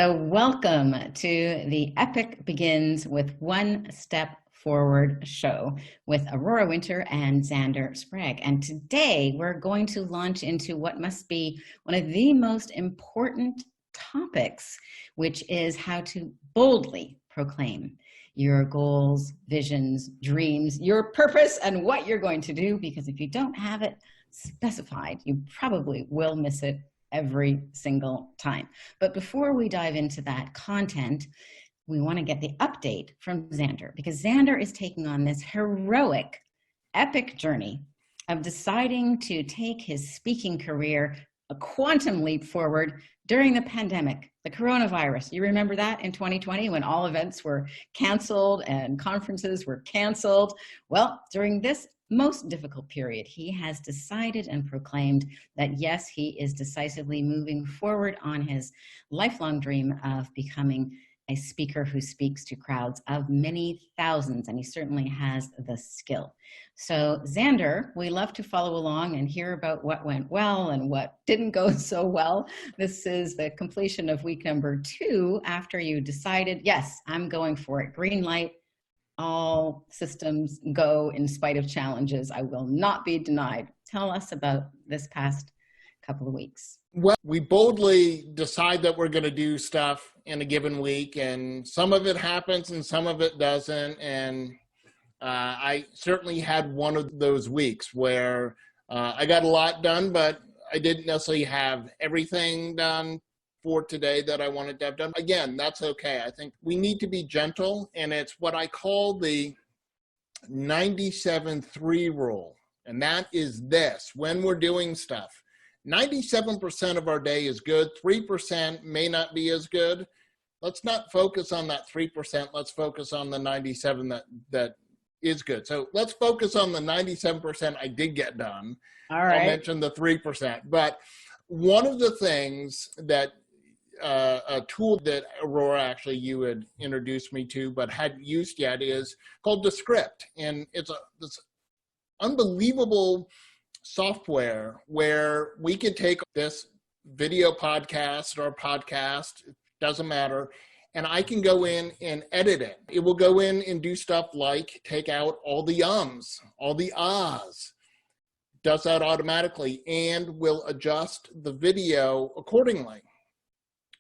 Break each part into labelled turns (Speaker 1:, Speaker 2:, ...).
Speaker 1: So welcome to the Epic Begins with One Step Forward show with Aurora Winter and Xander Sprague. And today we're going to launch into what must be one of the most important topics, which is how to boldly proclaim your goals, visions, dreams, your purpose, and what you're going to do. Because if you don't have it specified, you probably will miss it every single time. But before we dive into that content, we want to get the update from Xander, because Xander is taking on this heroic, epic journey of deciding to take his speaking career a quantum leap forward during the pandemic, the coronavirus. You remember that in 2020 when all events were canceled and conferences were canceled? Well, during this most difficult period, he has decided and proclaimed that yes, he is decisively moving forward on his lifelong dream of becoming a speaker who speaks to crowds of many thousands, and he certainly has the skill. So Xander, we love to follow along and hear about what went well and what didn't go so well. This is the completion of week number 2 after you decided, yes, I'm going for it. Green light. All systems go in spite of challenges. I will not be denied. Tell us about this past couple of weeks.
Speaker 2: Well, we boldly decide that we're going to do stuff in a given week, and some of it happens and some of it doesn't. And I certainly had one of those weeks where I got a lot done, but I didn't necessarily have everything done for today that I wanted to have done. Again, that's okay. I think we need to be gentle, and it's what I call the 97-3 rule. And that is this: when we're doing stuff, 97% of our day is good, 3% may not be as good. Let's not focus on that 3%. Let's focus on the 97 that is good. So let's focus on the 97% I did get done.
Speaker 1: All right.
Speaker 2: I'll mention the 3%. But one of the things that a tool that Aurora, actually you had introduced me to but hadn't used yet, is called Descript. And it's this unbelievable software where we could take this video podcast or podcast, it doesn't matter, and I can go in and edit it. It will go in and do stuff like take out all the ums, all the ahs, does that automatically, and will adjust the video accordingly.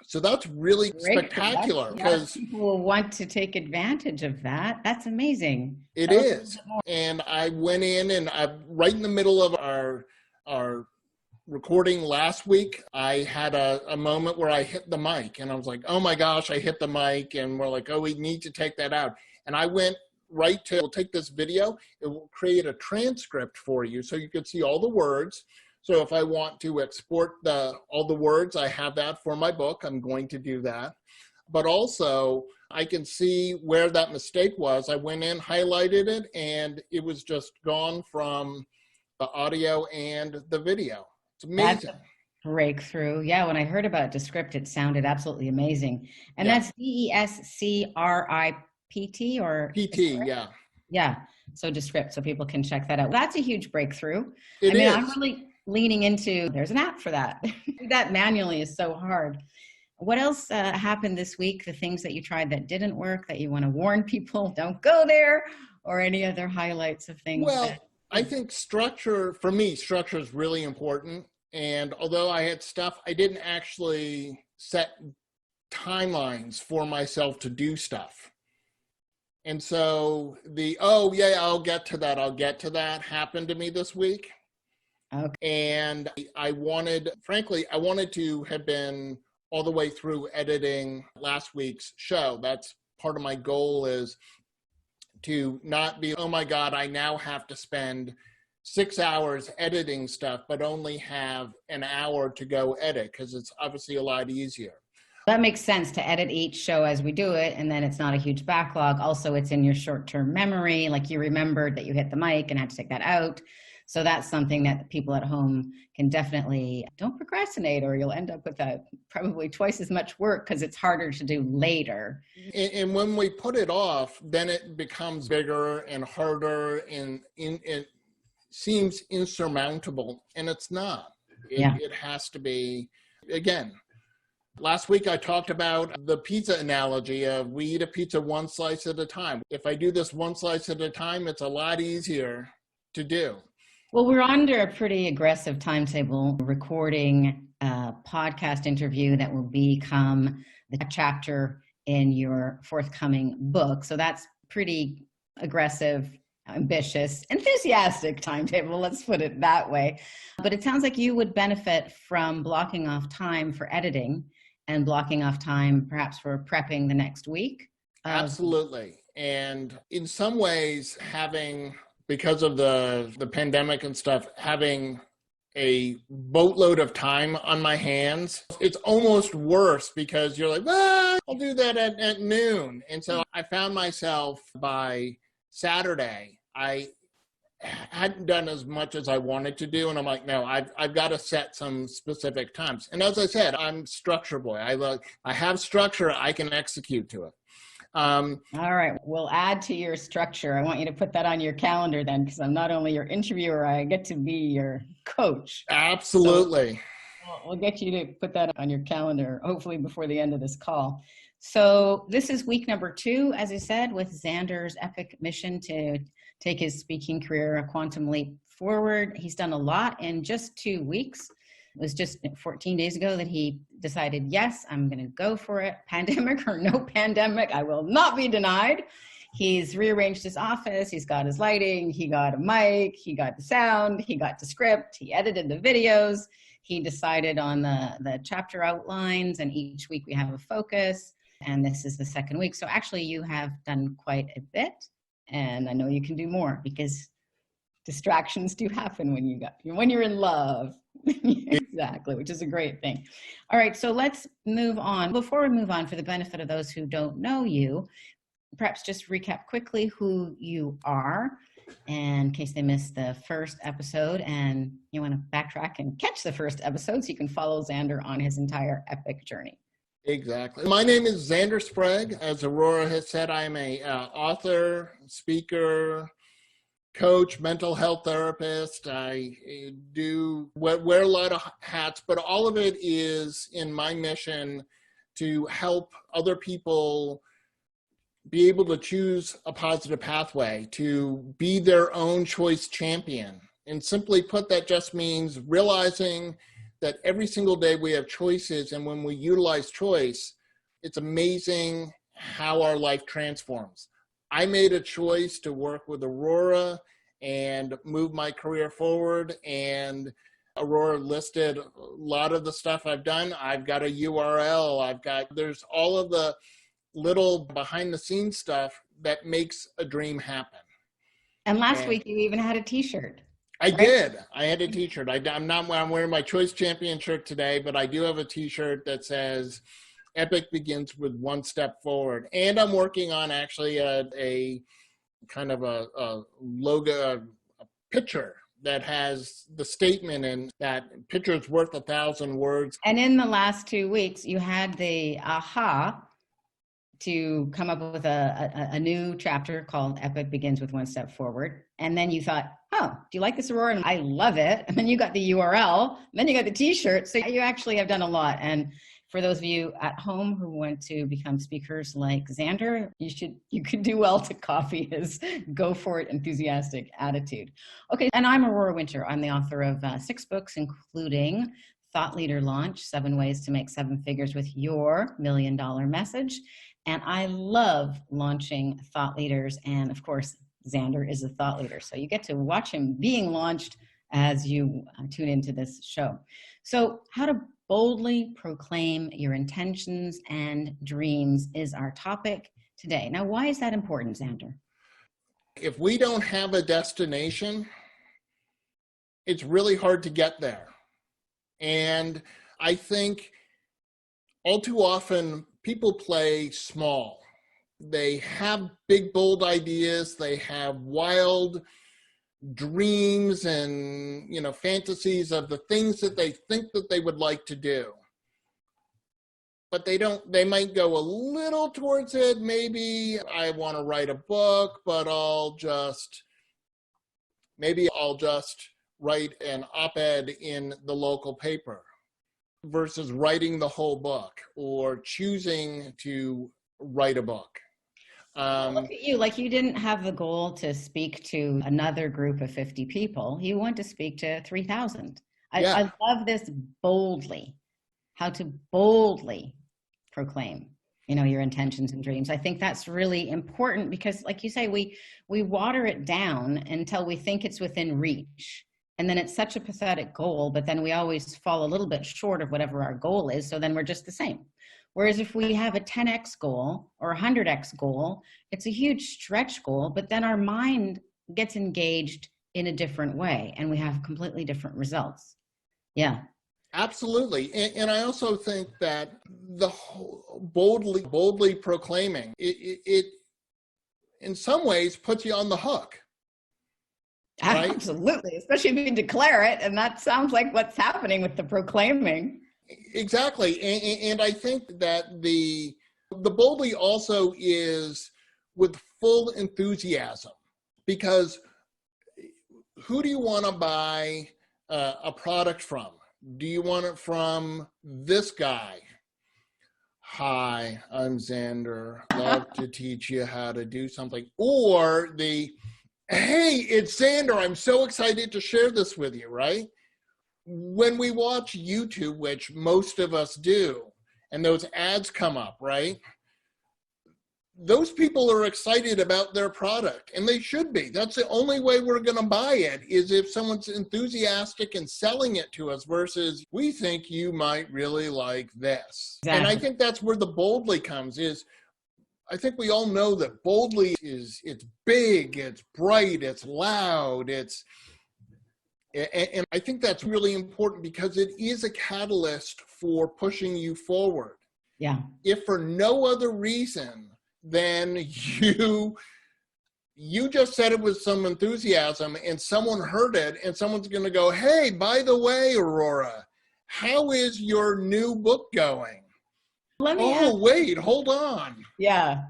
Speaker 2: So that's really spectacular, because
Speaker 1: people will want to take advantage of that. That's amazing.
Speaker 2: It is. And I went in and right in the middle of our recording last week, I had a moment where I hit the mic and I was like, oh my gosh, I hit the mic. And we're like, oh, we need to take that out. And I went right to, we'll take this video, it will create a transcript for you so you can see all the words. So if I want to export all the words, I have that for my book. I'm going to do that. But also, I can see where that mistake was. I went in, highlighted it, and it was just gone from the audio and the video. It's amazing.
Speaker 1: That's a breakthrough. Yeah, when I heard about Descript, it sounded absolutely amazing. And that's DESCRIPT or?
Speaker 2: PT, yeah.
Speaker 1: Yeah, so Descript, so people can check that out. That's a huge breakthrough.
Speaker 2: It is.
Speaker 1: I'm really leaning into, there's an app for that. That manually is so hard. What else happened this week? The things that you tried that didn't work, that you want to warn people, don't go there, or any other highlights of things?
Speaker 2: Well, I think structure, for me, structure is really important. And although I had stuff, I didn't actually set timelines for myself to do stuff. And so oh yeah, I'll get to that happened to me this week.
Speaker 1: Okay.
Speaker 2: And I wanted to have been all the way through editing last week's show. That's part of my goal, is to not be, oh my God, I now have to spend 6 hours editing stuff, but only have an hour to go edit, because it's obviously a lot easier.
Speaker 1: That makes sense, to edit each show as we do it, and then it's not a huge backlog. Also, it's in your short-term memory, like you remembered that you hit the mic and had to take that out. So that's something that people at home can definitely, don't procrastinate, or you'll end up with probably twice as much work, because it's harder to do later.
Speaker 2: And when we put it off, then it becomes bigger and harder, and it seems insurmountable, and it's not. It has to be, again, Last week, I talked about the pizza analogy of we eat a pizza one slice at a time. If I do this one slice at a time, it's a lot easier to do.
Speaker 1: Well, we're under a pretty aggressive timetable recording a podcast interview that will become the chapter in your forthcoming book. So that's pretty aggressive, ambitious, enthusiastic timetable, let's put it that way. But it sounds like you would benefit from blocking off time for editing and blocking off time perhaps for prepping the next week.
Speaker 2: Absolutely. And in some ways, because of the pandemic and stuff, having a boatload of time on my hands, it's almost worse because you're like, well, I'll do that at noon. And so I found myself by Saturday, I hadn't done as much as I wanted to do. And I'm like, no, I've got to set some specific times. And as I said, I'm structure boy. I have structure. I can execute to it.
Speaker 1: All right. We'll add to your structure. I want you to put that on your calendar then, because I'm not only your interviewer, I get to be your coach.
Speaker 2: Absolutely.
Speaker 1: So we'll get you to put that on your calendar, hopefully before the end of this call. So this is week number 2, as I said, with Xander's epic mission to take his speaking career a quantum leap forward. He's done a lot in just 2 weeks. It was just 14 days ago that he decided, yes, I'm going to go for it. Pandemic or no pandemic, I will not be denied. He's rearranged his office. He's got his lighting. He got a mic. He got the sound. He got the script. He edited the videos. He decided on the chapter outlines, and each week we have a focus. And this is the second week. So actually you have done quite a bit. And I know you can do more because distractions do happen when you're in love. Exactly, which is a great thing. All right, so let's move on. Before we move on, for the benefit of those who don't know you, perhaps just recap quickly who you are in case they missed the first episode and you want to backtrack and catch the first episode so you can follow Xander on his entire epic journey.
Speaker 2: Exactly. My name is Xander Sprague. As Aurora has said, I am a author, speaker, coach, mental health therapist. I do wear a lot of hats, but all of it is in my mission to help other people be able to choose a positive pathway, to be their own choice champion. And simply put, that just means realizing that every single day we have choices, and when we utilize choice, it's amazing how our life transforms. I made a choice to work with Aurora and move my career forward, and Aurora listed a lot of the stuff I've done. I've got a URL, there's all of the little behind the scenes stuff that makes a dream happen.
Speaker 1: And last week you even had a t-shirt.
Speaker 2: I did. I had a t-shirt. I'm wearing my Choice Champion shirt today, but I do have a t-shirt that says Epic begins with one step forward. And I'm working on actually a kind of a logo, a picture that has the statement, and that picture is worth 1,000 words.
Speaker 1: And in the last 2 weeks, you had the aha to come up with a new chapter called Epic Begins with One Step Forward. And then you thought, oh, do you like this, Aurora? And I love it. And then you got the URL, and then you got the t-shirt. So you actually have done a lot. And for those of you at home who want to become speakers like Xander, you could do well to copy his go for it enthusiastic attitude. Okay, and I'm Aurora Winter. I'm the author of 6 books, including Thought Leader Launch, 7 Ways to Make 7 Figures with Your $1 Million Message. And I love launching thought leaders. And of course, Xander is a thought leader. So you get to watch him being launched as you tune into this show. So how to boldly proclaim your intentions and dreams is our topic today. Now, why is that important, Xander?
Speaker 2: If we don't have a destination, it's really hard to get there. And I think all too often people play small. They have big, bold ideas. They have wild dreams and, fantasies of the things that they think that they would like to do. But they might go a little towards it. Maybe I want to write a book, but I'll just write an op-ed in the local paper. versus writing the whole book or choosing to write a book.
Speaker 1: Well, look at you, like you didn't have the goal to speak to another group of 50 people. You want to speak to 3,000.
Speaker 2: Yeah,
Speaker 1: I love this boldly, how to boldly proclaim, your intentions and dreams. I think that's really important because, like you say, we water it down until we think it's within reach. And then it's such a pathetic goal, but then we always fall a little bit short of whatever our goal is. So then we're just the same. Whereas if we have a 10x goal or a 100x goal, it's a huge stretch goal, but then our mind gets engaged in a different way and we have completely different results. Yeah.
Speaker 2: absolutely. And I also think that the whole boldly proclaiming, it in some ways puts you on the hook. Right?
Speaker 1: Absolutely, especially if you declare it, and that sounds like what's happening with the proclaiming.
Speaker 2: Exactly. And I think that the boldly also is with full enthusiasm, because who do you want to buy a product from? Do you want it from this guy? Hi, I'm Xander. Love to teach you how to do something. Or hey, it's Xander. I'm so excited to share this with you, right? When we watch YouTube, which most of us do, and those ads come up, right? Those people are excited about their product, and they should be. That's the only way we're going to buy it, is if someone's enthusiastic and selling it to us versus, we think you might really like this. Exactly. And I think that's where the boldly comes is, I think we all know that boldly it's big, it's bright, it's loud, and I think that's really important because it is a catalyst for pushing you forward.
Speaker 1: Yeah.
Speaker 2: If for no other reason than you just said it with some enthusiasm and someone heard it and someone's going to go, hey, by the way, Aurora, how is your new book going? Wait, hold on.
Speaker 1: Yeah.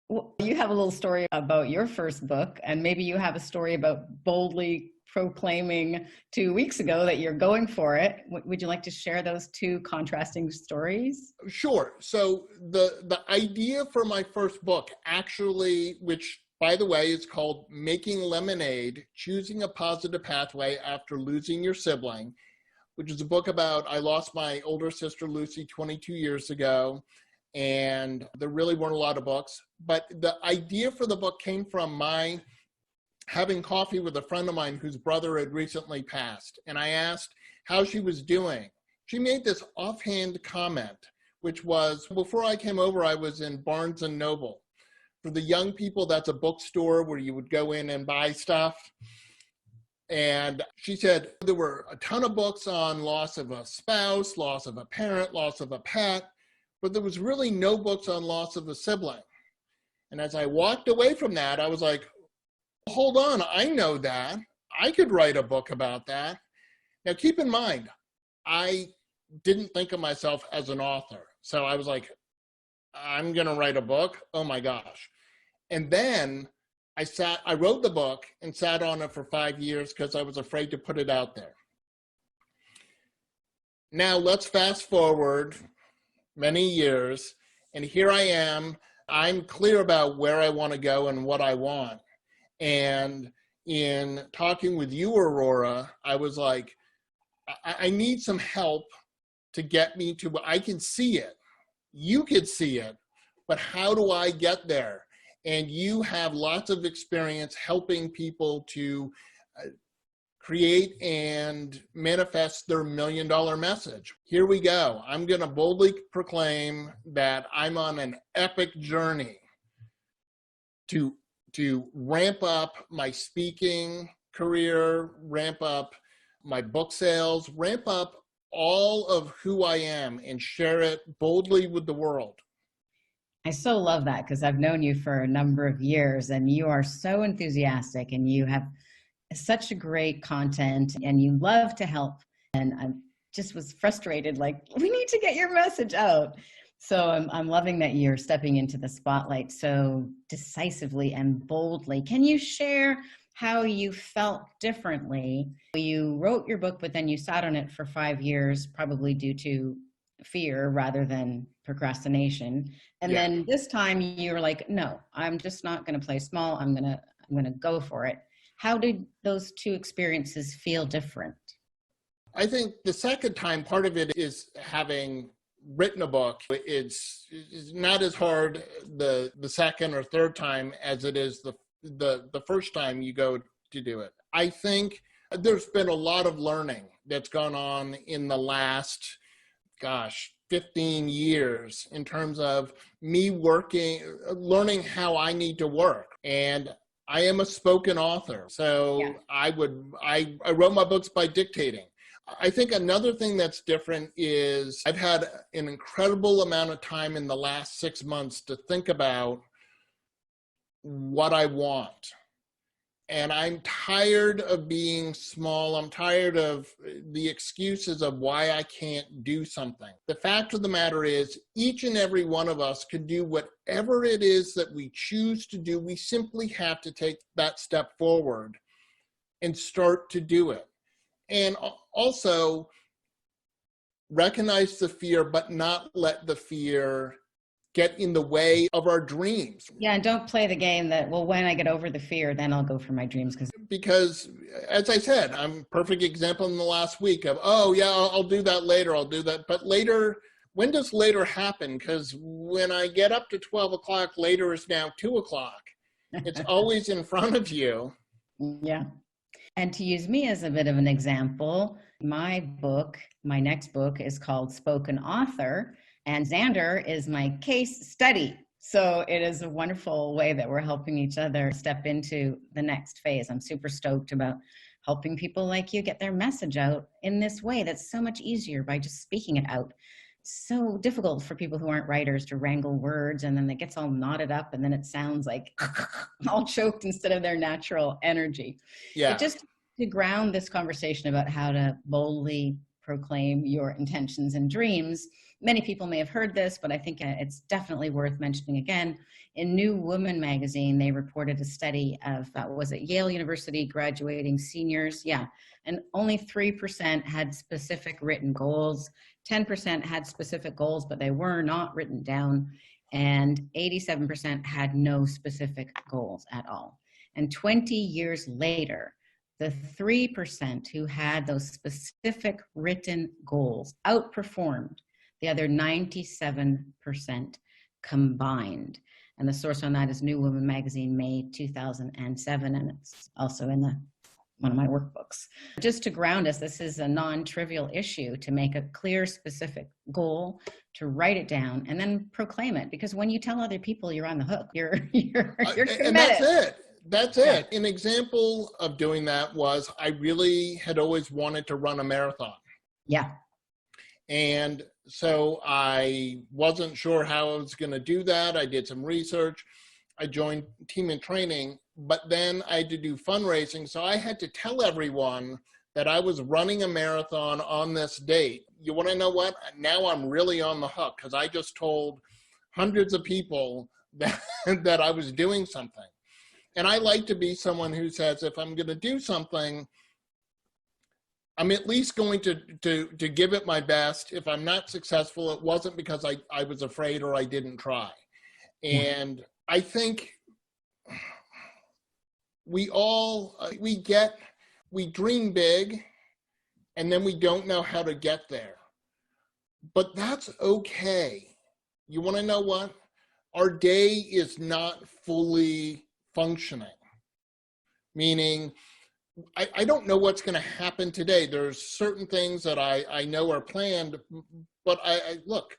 Speaker 1: Well, you have a little story about your first book, and maybe you have a story about boldly proclaiming 2 weeks ago that you're going for it. Would you like to share those two contrasting stories?
Speaker 2: Sure. So the idea for my first book, actually, which by the way is called Making Lemonade, Choosing a Positive Pathway After Losing Your Sibling, which is a book about, I lost my older sister Lucy 22 years ago, and there really weren't a lot of books. But the idea for the book came from my having coffee with a friend of mine whose brother had recently passed. And I asked how she was doing. She made this offhand comment, which was, before I came over, I was in Barnes and Noble. For the young people, that's a bookstore where you would go in and buy stuff. And she said there were a ton of books on loss of a spouse, loss of a parent, loss of a pet, but there was really no books on loss of a sibling. And as I walked away from that, I was like, hold on, I know that. I could write a book about that. Now, keep in mind, I didn't think of myself as an author. So I was like, I'm going to write a book. Oh my gosh. And then I wrote the book and sat on it for 5 years because I was afraid to put it out there. Now let's fast forward many years, and here I am. I'm clear about where I want to go and what I want. And in talking with you, Aurora, I was like, I need some help to get me to, I can see it. You could see it, but how do I get there? And you have lots of experience helping people to create and manifest their $1 million message. Here we go. I'm going to boldly proclaim that I'm on an epic journey to ramp up my speaking career, ramp up my book sales, ramp up all of who I am and share it boldly with the world.
Speaker 1: I so love that because I've known you for a number of years and you are so enthusiastic and you have such a great content and you love to help. And I just was frustrated, like, we need to get your message out. So I'm loving that you're stepping into the spotlight so decisively and boldly. Can you share how you felt differently. You wrote your book, but then you sat on it for 5 years, probably due to fear rather than procrastination. And
Speaker 2: Yeah.
Speaker 1: then this time you were like, no, I'm just not going to play small. I'm going to go for it. How did those two experiences feel different?
Speaker 2: I think the second time, part of it is having written a book. It's not as hard the second or third time as it is the first time you go to do it. I think there's been a lot of learning that's gone on in the last, 15 years in terms of me learning how I need to work. And I am a spoken author.
Speaker 1: Yeah.
Speaker 2: So I wrote my books by dictating. I think another thing that's different is I've had an incredible amount of time in the last 6 months to think about what I want. And I'm tired of being small. I'm tired of the excuses of why I can't do something. The fact of the matter is, each and every one of us can do whatever it is that we choose to do. We simply have to take that step forward and start to do it. And also recognize the fear, but not let the fear get in the way of our dreams.
Speaker 1: Yeah, and don't play the game that, well, when I get over the fear, then I'll go for my dreams.
Speaker 2: Because, as I said, I'm a perfect example in the last week of, oh, yeah, I'll do that later. I'll do that. But later, when does later happen? Because when I get up to 12 o'clock, later is now 2 o'clock. It's always in front of you.
Speaker 1: Yeah. And to use me as a bit of an example, my next book is called Spoken Author, and Xander is my case study. So it is a wonderful way that we're helping each other step into the next phase. I'm super stoked about helping people like you get their message out in this way that's so much easier by just speaking it out. So difficult for people who aren't writers to wrangle words, and then it gets all knotted up, and then it sounds like all choked instead of their natural energy.
Speaker 2: Yeah.
Speaker 1: But just to ground this conversation about how to boldly proclaim your intentions and dreams, many people may have heard this, but I think it's definitely worth mentioning again. In New Woman magazine, they reported a study of, was it Yale University graduating seniors? Yeah, and only 3% had specific written goals. 10% had specific goals, but they were not written down. And 87% had no specific goals at all. And 20 years later, the 3% who had those specific written goals outperformed the other 97% combined. And the source on that is New Woman magazine, May 2007, and it's also in one of my workbooks. Just to ground us, this is a non-trivial issue to make a clear, specific goal, to write it down, and then proclaim it. Because when you tell other people, you're on the hook. You're committed.
Speaker 2: And that's it. That's it. An example of doing that was I really had always wanted to run a marathon.
Speaker 1: Yeah.
Speaker 2: And so I wasn't sure how I was going to do that. I did some research. I joined Team in Training, but then I had to do fundraising. So I had to tell everyone that I was running a marathon on this date. You want to know what? Now I'm really on the hook because I just told hundreds of people that I was doing something. And I like to be someone who says, if I'm going to do something, I'm at least going to give it my best. If I'm not successful, it wasn't because I was afraid or I didn't try. And I think we dream big and then we don't know how to get there. But that's okay. You want to know what? Our day is not fully functioning, meaning I don't know what's going to happen today. There's certain things that I know are planned, but I look,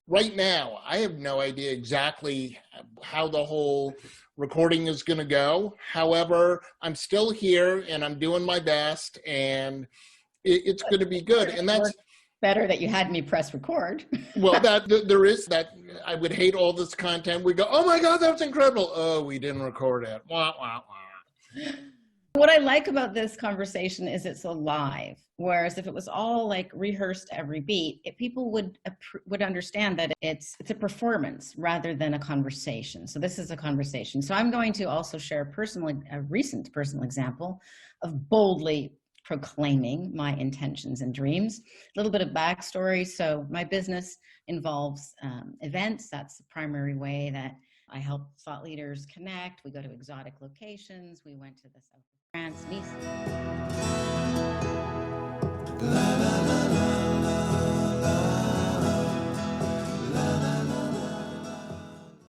Speaker 2: right now, I have no idea exactly how the whole recording is going to go. However, I'm still here and I'm doing my best and it's going to be good. And that's
Speaker 1: better that you had me press record.
Speaker 2: Well, there is that. I would hate all this content. We go, oh my God, that was incredible. Oh, we didn't record it. Wah, wah, wah.
Speaker 1: What I like about this conversation is it's alive. Whereas if it was all like rehearsed every beat, people would understand that it's a performance rather than a conversation. So this is a conversation. So I'm going to also share a recent personal example of boldly proclaiming my intentions and dreams. A little bit of backstory. So my business involves events. That's the primary way that I help thought leaders connect. We go to exotic locations. We went to the south of France, Nice.